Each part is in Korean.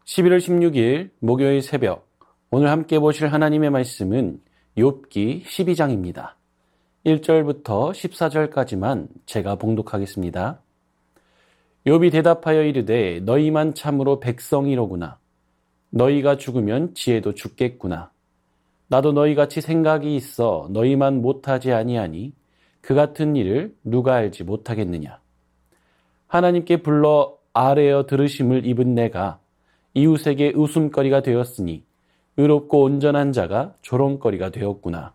11월 16일 목요일 새벽, 오늘 함께 보실 하나님의 말씀은 욥기 12장입니다. 1절부터 14절까지만 제가 봉독하겠습니다. 욥이 대답하여 이르되 너희만 참으로 백성이로구나. 너희가 죽으면 지혜도 죽겠구나. 나도 너희같이 생각이 있어 너희만 못하지 아니하니 그 같은 일을 누가 알지 못하겠느냐. 하나님께 불러 아뢰어 들으심을 입은 내가 이웃에게 웃음거리가 되었으니 의롭고 온전한 자가 조롱거리가 되었구나.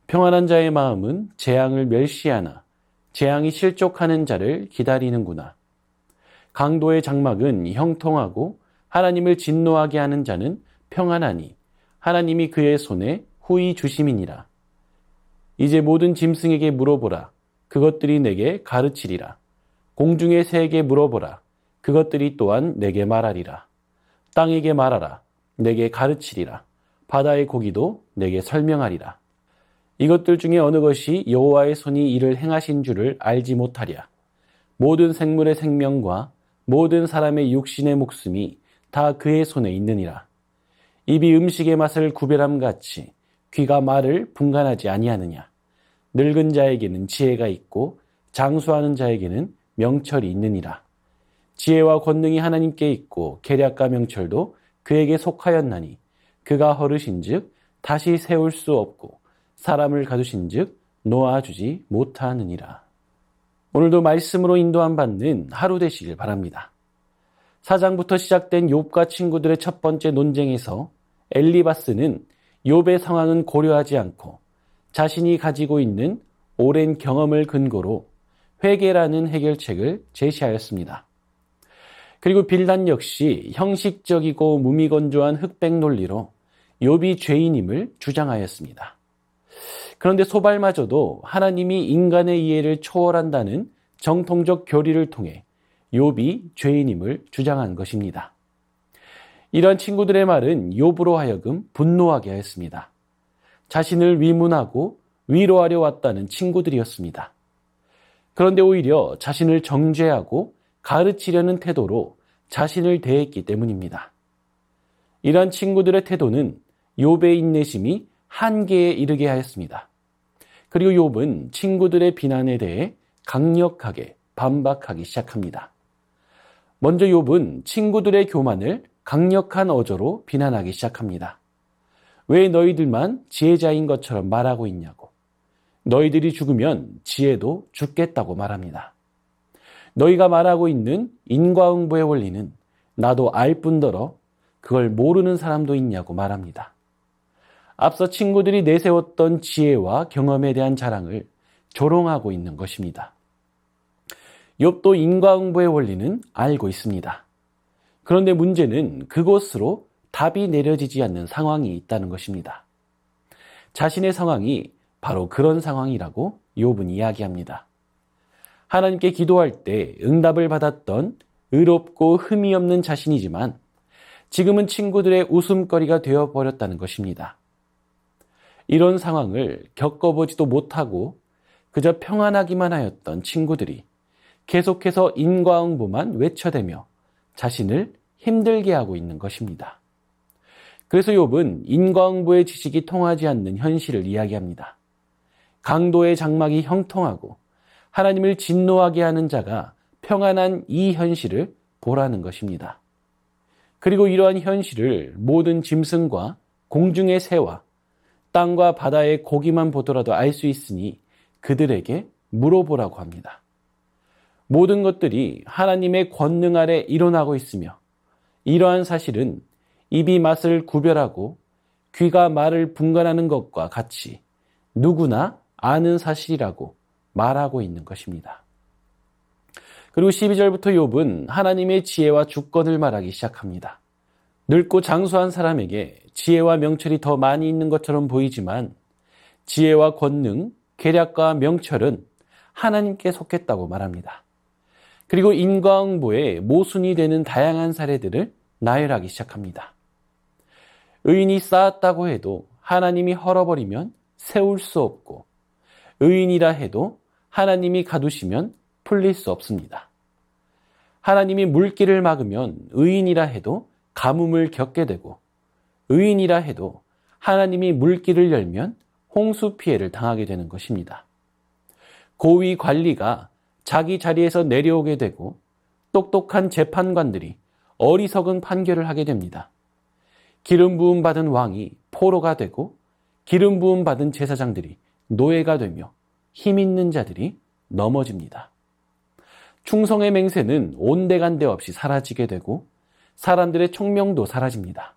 평안한 자의 마음은 재앙을 멸시하나 재앙이 실족하는 자를 기다리는구나. 강도의 장막은 형통하고 하나님을 진노하게 하는 자는 평안하니 하나님이 그의 손에 후히 주심이니라. 이제 모든 짐승에게 물어보라. 그것들이 내게 가르치리라. 공중의 새에게 물어보라. 그것들이 또한 내게 말하리라. 땅에게 말하라. 내게 가르치리라. 바다의 고기도 내게 설명하리라. 이것들 중에 어느 것이 여호와의 손이 이를 행하신 줄을 알지 못하랴. 모든 생물의 생명과 모든 사람의 육신의 목숨이 다 그의 손에 있느니라. 입이 음식의 맛을 구별함같이 귀가 말을 분간하지 아니하느냐. 늙은 자에게는 지혜가 있고 장수하는 자에게는 명철이 있느니라. 지혜와 권능이 하나님께 있고 계략과 명철도 그에게 속하였나니 그가 허르신즉 다시 세울 수 없고 사람을 가두신즉 놓아주지 못하느니라. 오늘도 말씀으로 인도함 받는 하루 되시길 바랍니다. 4장부터 시작된 욥과 친구들의 첫 번째 논쟁에서 엘리바스는 욥의 상황은 고려하지 않고 자신이 가지고 있는 오랜 경험을 근거로 회개라는 해결책을 제시하였습니다. 그리고 빌단 역시 형식적이고 무미건조한 흑백 논리로 욥이 죄인임을 주장하였습니다. 그런데 소발마저도 하나님이 인간의 이해를 초월한다는 정통적 교리를 통해 욥이 죄인임을 주장한 것입니다. 이러한 친구들의 말은 욥으로 하여금 분노하게 하였습니다. 자신을 위문하고 위로하려 왔다는 친구들이었습니다. 그런데 오히려 자신을 정죄하고 가르치려는 태도로 자신을 대했기 때문입니다. 이러한 친구들의 태도는 욥의 인내심이 한계에 이르게 하였습니다. 그리고 욥은 친구들의 비난에 대해 강력하게 반박하기 시작합니다. 먼저 욥은 친구들의 교만을 강력한 어조로 비난하기 시작합니다. 왜 너희들만 지혜자인 것처럼 말하고 있냐고. 너희들이 죽으면 지혜도 죽겠다고 말합니다. 너희가 말하고 있는 인과응보의 원리는 나도 알 뿐더러 그걸 모르는 사람도 있냐고 말합니다. 앞서 친구들이 내세웠던 지혜와 경험에 대한 자랑을 조롱하고 있는 것입니다. 욥도 인과응보의 원리는 알고 있습니다. 그런데 문제는 그곳으로 답이 내려지지 않는 상황이 있다는 것입니다. 자신의 상황이 바로 그런 상황이라고 욥은 이야기합니다. 하나님께 기도할 때 응답을 받았던 의롭고 흠이 없는 자신이지만 지금은 친구들의 웃음거리가 되어버렸다는 것입니다. 이런 상황을 겪어보지도 못하고 그저 평안하기만 하였던 친구들이 계속해서 인과응보만 외쳐대며 자신을 힘들게 하고 있는 것입니다. 그래서 욥은 인과응보의 지식이 통하지 않는 현실을 이야기합니다. 강도의 장막이 형통하고 하나님을 진노하게 하는 자가 평안한 이 현실을 보라는 것입니다. 그리고 이러한 현실을 모든 짐승과 공중의 새와 땅과 바다의 고기만 보더라도 알 수 있으니 그들에게 물어보라고 합니다. 모든 것들이 하나님의 권능 아래 일어나고 있으며 이러한 사실은 입이 맛을 구별하고 귀가 말을 분간하는 것과 같이 누구나 아는 사실이라고 말하고 있는 것입니다. 그리고 12절부터 욥은 하나님의 지혜와 주권을 말하기 시작합니다. 늙고 장수한 사람에게 지혜와 명철이 더 많이 있는 것처럼 보이지만 지혜와 권능, 계략과 명철은 하나님께 속했다고 말합니다. 그리고 인과응보에 모순이 되는 다양한 사례들을 나열하기 시작합니다. 의인이 쌓았다고 해도 하나님이 헐어버리면 세울 수 없고 의인이라 해도 하나님이 가두시면 풀릴 수 없습니다. 하나님이 물길을 막으면 의인이라 해도 가뭄을 겪게 되고 의인이라 해도 하나님이 물길을 열면 홍수 피해를 당하게 되는 것입니다. 고위 관리가 자기 자리에서 내려오게 되고 똑똑한 재판관들이 어리석은 판결을 하게 됩니다. 기름 부음 받은 왕이 포로가 되고 기름 부음 받은 제사장들이 노예가 되며 힘 있는 자들이 넘어집니다. 충성의 맹세는 온데간데 없이 사라지게 되고 사람들의 총명도 사라집니다.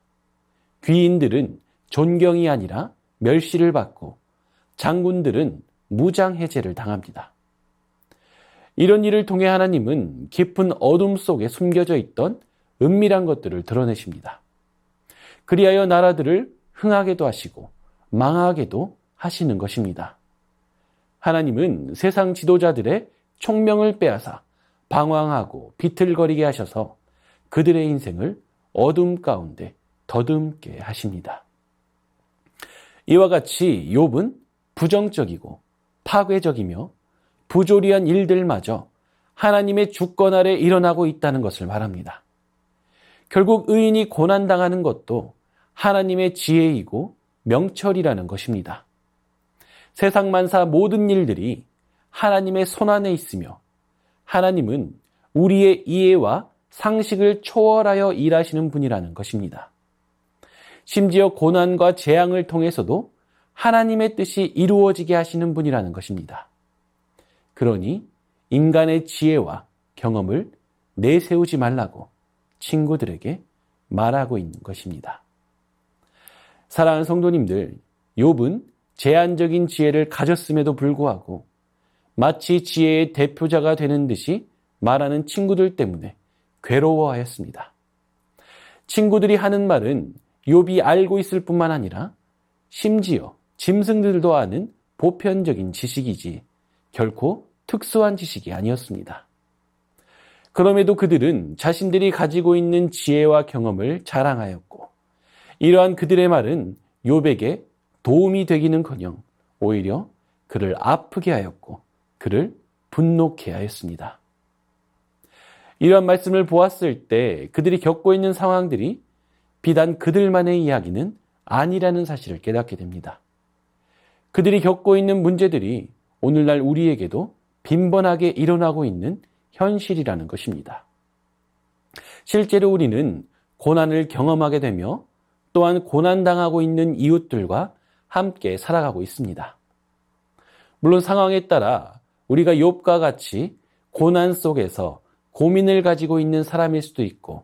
귀인들은 존경이 아니라 멸시를 받고 장군들은 무장해제를 당합니다. 이런 일을 통해 하나님은 깊은 어둠 속에 숨겨져 있던 은밀한 것들을 드러내십니다. 그리하여 나라들을 흥하게도 하시고 망하게도 하시는 것입니다. 하나님은 세상 지도자들의 총명을 빼앗아 방황하고 비틀거리게 하셔서 그들의 인생을 어둠 가운데 더듬게 하십니다. 이와 같이 욥은 부정적이고 파괴적이며 부조리한 일들마저 하나님의 주권 아래 일어나고 있다는 것을 말합니다. 결국 의인이 고난당하는 것도 하나님의 지혜이고 명철이라는 것입니다. 세상 만사 모든 일들이 하나님의 손안에 있으며 하나님은 우리의 이해와 상식을 초월하여 일하시는 분이라는 것입니다. 심지어 고난과 재앙을 통해서도 하나님의 뜻이 이루어지게 하시는 분이라는 것입니다. 그러니 인간의 지혜와 경험을 내세우지 말라고 친구들에게 말하고 있는 것입니다. 사랑하는 성도님들, 욥은 제한적인 지혜를 가졌음에도 불구하고 마치 지혜의 대표자가 되는 듯이 말하는 친구들 때문에 괴로워하였습니다. 친구들이 하는 말은 욥이 알고 있을 뿐만 아니라 심지어 짐승들도 아는 보편적인 지식이지 결코 특수한 지식이 아니었습니다. 그럼에도 그들은 자신들이 가지고 있는 지혜와 경험을 자랑하였고 이러한 그들의 말은 욥에게 도움이 되기는커녕 오히려 그를 아프게 하였고 그를 분노케 하였습니다. 이러한 말씀을 보았을 때 그들이 겪고 있는 상황들이 비단 그들만의 이야기는 아니라는 사실을 깨닫게 됩니다. 그들이 겪고 있는 문제들이 오늘날 우리에게도 빈번하게 일어나고 있는 현실이라는 것입니다. 실제로 우리는 고난을 경험하게 되며 또한 고난당하고 있는 이웃들과 함께 살아가고 있습니다. 물론 상황에 따라 우리가 욥과 같이 고난 속에서 고민을 가지고 있는 사람일 수도 있고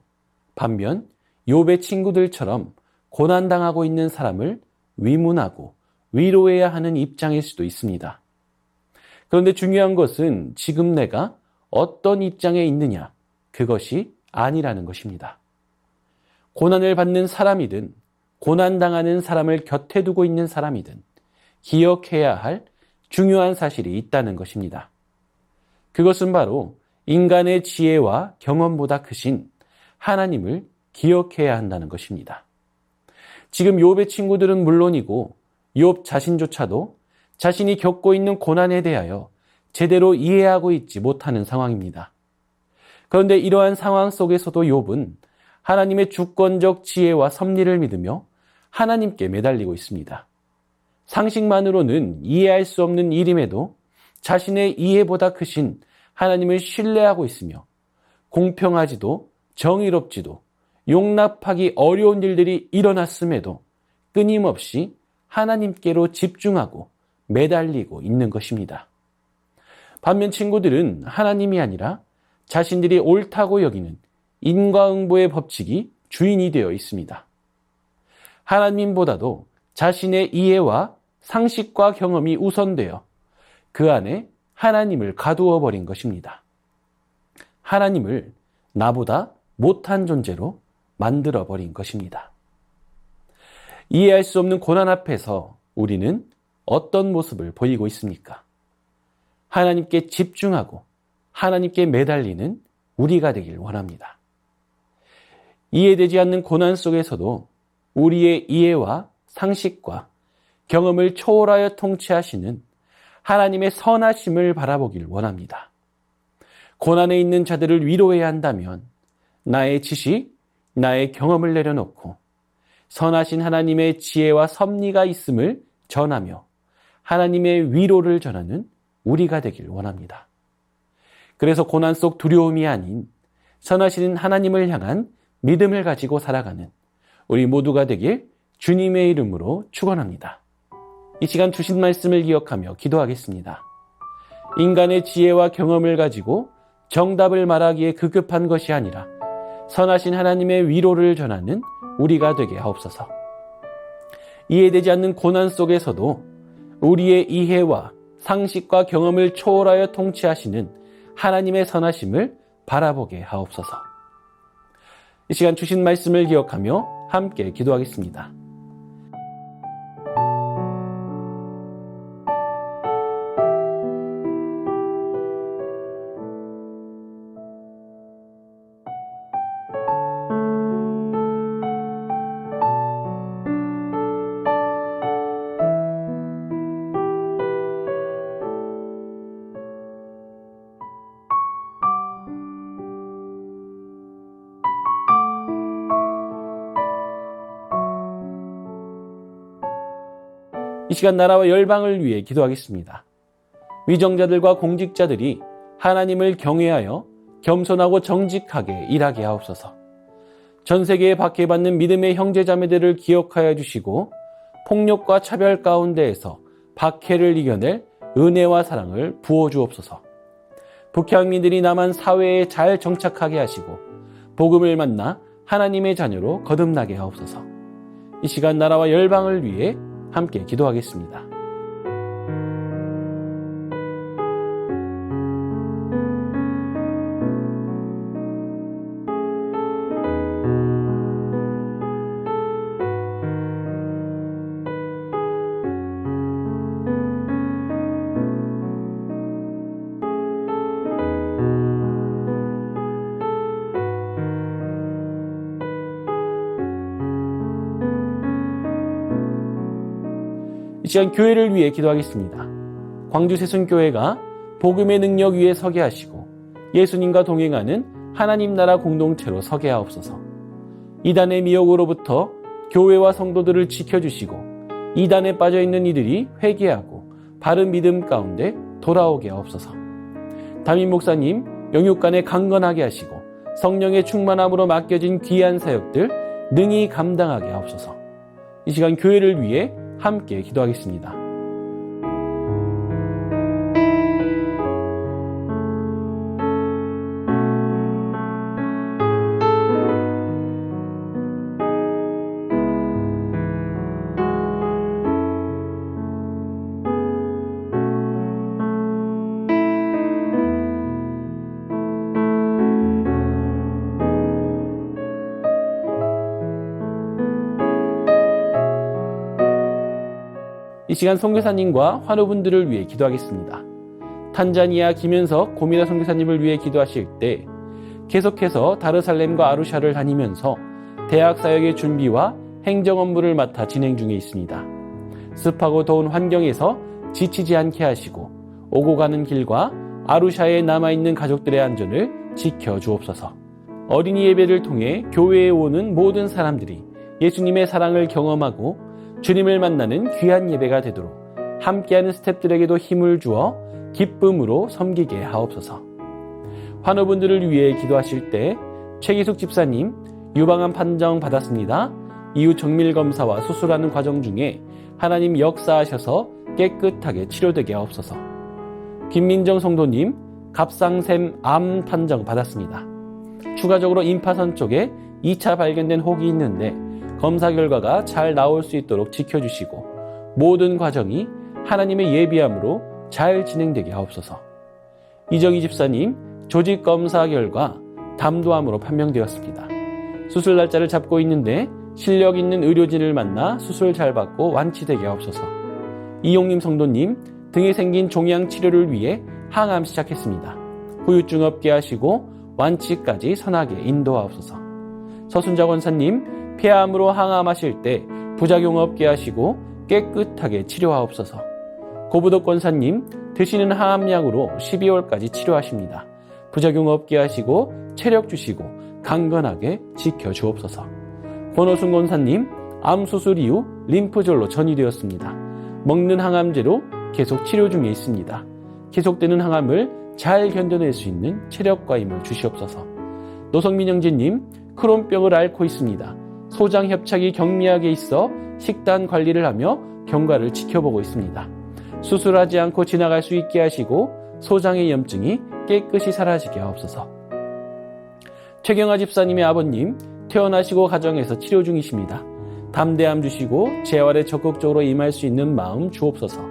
반면 욥의 친구들처럼 고난당하고 있는 사람을 위문하고 위로해야 하는 입장일 수도 있습니다. 그런데 중요한 것은 지금 내가 어떤 입장에 있느냐, 그것이 아니라는 것입니다. 고난을 받는 사람이든 고난당하는 사람을 곁에 두고 있는 사람이든 기억해야 할 중요한 사실이 있다는 것입니다. 그것은 바로 인간의 지혜와 경험보다 크신 하나님을 기억해야 한다는 것입니다. 지금 욥의 친구들은 물론이고 욥 자신조차도 자신이 겪고 있는 고난에 대하여 제대로 이해하고 있지 못하는 상황입니다. 그런데 이러한 상황 속에서도 욥은 하나님의 주권적 지혜와 섭리를 믿으며 하나님께 매달리고 있습니다. 상식만으로는 이해할 수 없는 일임에도 자신의 이해보다 크신 하나님을 신뢰하고 있으며 공평하지도 정의롭지도 용납하기 어려운 일들이 일어났음에도 끊임없이 하나님께로 집중하고 매달리고 있는 것입니다. 반면 친구들은 하나님이 아니라 자신들이 옳다고 여기는 인과응보의 법칙이 주인이 되어 있습니다. 하나님보다도 자신의 이해와 상식과 경험이 우선되어 그 안에 하나님을 가두어 버린 것입니다. 하나님을 나보다 못한 존재로 만들어 버린 것입니다. 이해할 수 없는 고난 앞에서 우리는 어떤 모습을 보이고 있습니까? 하나님께 집중하고 하나님께 매달리는 우리가 되길 원합니다. 이해되지 않는 고난 속에서도 우리의 이해와 상식과 경험을 초월하여 통치하시는 하나님의 선하심을 바라보길 원합니다. 고난에 있는 자들을 위로해야 한다면 나의 지식, 나의 경험을 내려놓고 선하신 하나님의 지혜와 섭리가 있음을 전하며 하나님의 위로를 전하는 우리가 되길 원합니다. 그래서 고난 속 두려움이 아닌 선하신 하나님을 향한 믿음을 가지고 살아가는 우리 모두가 되길 주님의 이름으로 축원합니다. 이 시간 주신 말씀을 기억하며 기도하겠습니다. 인간의 지혜와 경험을 가지고 정답을 말하기에 급급한 것이 아니라 선하신 하나님의 위로를 전하는 우리가 되게 하옵소서. 이해되지 않는 고난 속에서도 우리의 이해와 상식과 경험을 초월하여 통치하시는 하나님의 선하심을 바라보게 하옵소서. 이 시간 주신 말씀을 기억하며 함께 기도하겠습니다. 이 시간 나라와 열방을 위해 기도하겠습니다. 위정자들과 공직자들이 하나님을 경외하여 겸손하고 정직하게 일하게 하옵소서. 전 세계에 박해받는 믿음의 형제자매들을 기억하여 주시고 폭력과 차별 가운데에서 박해를 이겨낼 은혜와 사랑을 부어주옵소서. 북향민들이 남한 사회에 잘 정착하게 하시고 복음을 만나 하나님의 자녀로 거듭나게 하옵소서. 이 시간 나라와 열방을 위해 함께 기도하겠습니다. 이 시간 교회를 위해 기도하겠습니다. 광주 세순교회가 복음의 능력 위에 서게 하시고 예수님과 동행하는 하나님 나라 공동체로 서게 하옵소서. 이단의 미혹으로부터 교회와 성도들을 지켜주시고 이단에 빠져있는 이들이 회개하고 바른 믿음 가운데 돌아오게 하옵소서. 담임 목사님 영육간에 강건하게 하시고 성령의 충만함으로 맡겨진 귀한 사역들 능히 감당하게 하옵소서. 이 시간 교회를 위해 함께 기도하겠습니다. 이 시간 선교사님과 환우분들을 위해 기도하겠습니다. 탄자니아 김현석 고미라 선교사님을 위해 기도하실 때 계속해서 다르살렘과 아루샤를 다니면서 대학 사역의 준비와 행정 업무를 맡아 진행 중에 있습니다. 습하고 더운 환경에서 지치지 않게 하시고 오고 가는 길과 아루샤에 남아있는 가족들의 안전을 지켜주옵소서. 어린이 예배를 통해 교회에 오는 모든 사람들이 예수님의 사랑을 경험하고 주님을 만나는 귀한 예배가 되도록 함께하는 스태프들에게도 힘을 주어 기쁨으로 섬기게 하옵소서. 환우분들을 위해 기도하실 때 최기숙 집사님 유방암 판정 받았습니다. 이후 정밀검사와 수술하는 과정 중에 하나님 역사하셔서 깨끗하게 치료되게 하옵소서. 김민정 성도님 갑상샘 암 판정 받았습니다. 추가적으로 임파선 쪽에 2차 발견된 혹이 있는데 검사 결과가 잘 나올 수 있도록 지켜주시고 모든 과정이 하나님의 예비함으로 잘 진행되게 하옵소서. 이정희 집사님 조직검사 결과 담도암으로 판명되었습니다. 수술 날짜를 잡고 있는데 실력 있는 의료진을 만나 수술 잘 받고 완치되게 하옵소서. 이용님 성도님 등에 생긴 종양 치료를 위해 항암 시작했습니다. 후유증 없게 하시고 완치까지 선하게 인도하옵소서. 서순자 권사님 폐암으로 항암하실 때 부작용 없게 하시고 깨끗하게 치료하옵소서. 고부덕 권사님 드시는 항암약으로 12월까지 치료하십니다. 부작용 없게 하시고 체력 주시고 강건하게 지켜주옵소서. 권호순 권사님, 암 수술 이후 림프절로 전이되었습니다. 먹는 항암제로 계속 치료 중에 있습니다. 계속되는 항암을 잘 견뎌낼 수 있는 체력과 힘을 주시옵소서. 노성민 형제님, 크론병을 앓고 있습니다. 소장 협착이 경미하게 있어 식단 관리를 하며 경과를 지켜보고 있습니다. 수술하지 않고 지나갈 수 있게 하시고 소장의 염증이 깨끗이 사라지게 하옵소서. 최경아 집사님의 아버님, 퇴원하시고 가정에서 치료 중이십니다. 담대함 주시고 재활에 적극적으로 임할 수 있는 마음 주옵소서.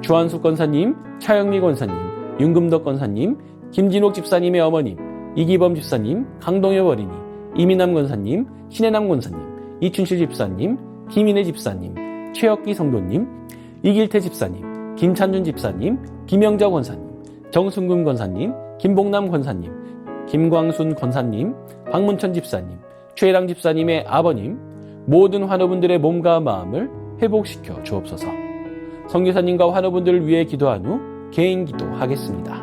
주한숙 권사님, 차영미 권사님, 윤금덕 권사님, 김진옥 집사님의 어머님, 이기범 집사님, 강동엽 어린이, 이민남 권사님, 신혜남 권사님, 이춘실 집사님, 김인혜 집사님, 최혁기 성도님, 이길태 집사님, 김찬준 집사님, 김영자 권사님, 정순금 권사님, 김봉남 권사님, 김광순 권사님, 박문천 집사님, 최랑 집사님의 아버님, 모든 환우분들의 몸과 마음을 회복시켜 주옵소서. 선교사님과 환우분들을 위해 기도한 후 개인 기도하겠습니다.